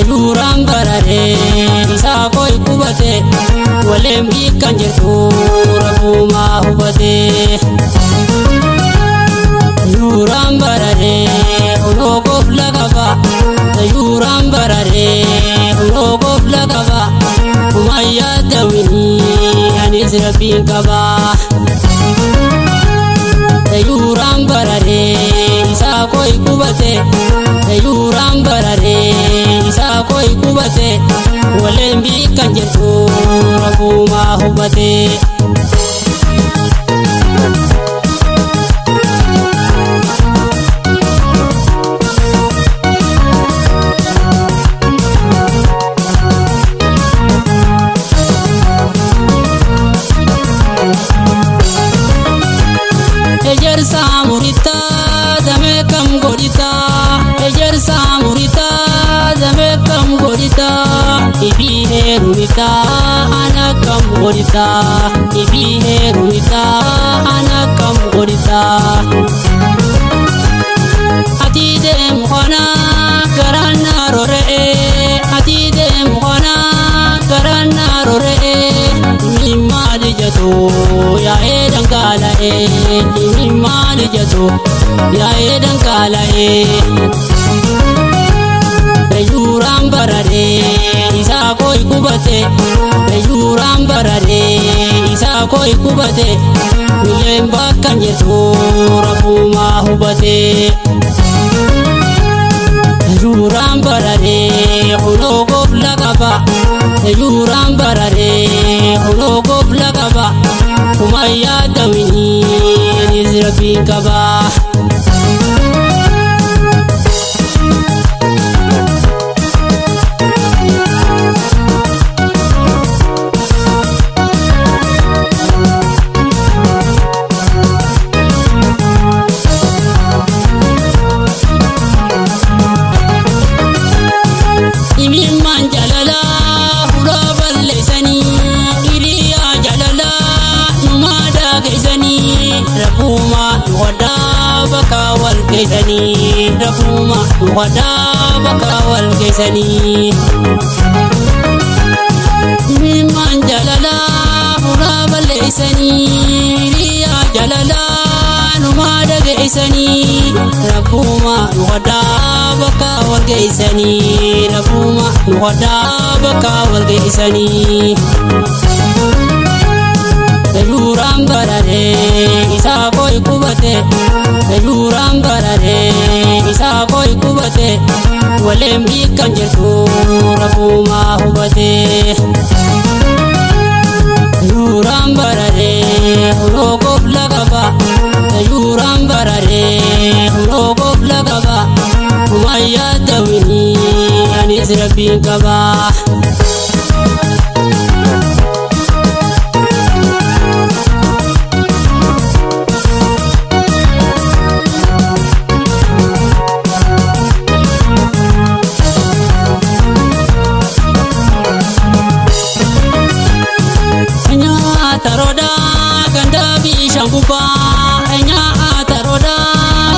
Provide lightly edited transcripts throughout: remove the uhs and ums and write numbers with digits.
Yuran barare isa koi kubate walem ikan jirtu rabuma hubate Yuran barare ulogo flagaba Yuran barare ulogo flagaba umaya dawini anis rabin kaba Yuran barare isa koi kubate Yuran barare isa koi kubate walem ikan jirtu rabuma hubate Samurita dame kam gorita ejer samurita dame kam gorita ibi herumita ana kam gorita ibi herumita ana kam gorita atide muhana karana rore atide muhana karana rore mimali jato ya edan kala mimali jato ya edan kala Yuran barare isa koi kubate Yuran barare isa koi kubate milem bakkan jetu rabuma hubate Yuran barare ulogo flagaba Yuran barare ulogo flagaba umaya dawini nizrabi kaba Rafuma wada bakawal kesani Miman jalala hurabal isani riya jalala numada gesani Rafuma wada bakawal kesani Rafuma wada bakawal kesani Yuran barare isa koi kubate Yuran barare isa koi kubate walem ikan jirtu rabuma hubate Yuran barare ulogo flagaba Yuran barare ulogo flagaba umaya dawini anis rabin kaba Ataroda ganda bishan kupa enya ataroda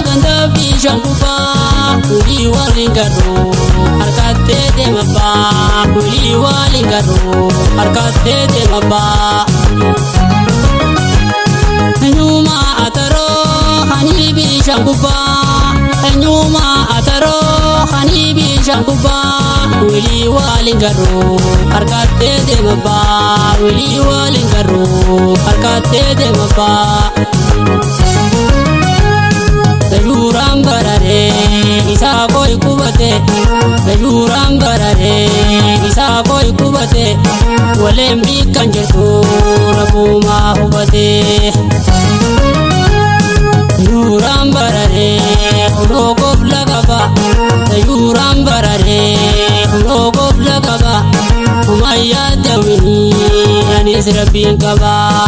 ganda bishan kupa kuli walingaro arkate de maba kuli walingaro arkate de maba enyuma ataro hani bishan kupa enyuma ataro hani bishan kupa kuli walingaro arkate de maba kuli walingaro arkate de maba Yuran barare isa koi kubate Yuran barare isa koi kubate walem ikan jirtu rabuma hubate Yuran barare ulogo flagaba Yuran barare ulogo flagaba umaya dawini anis rabin kaba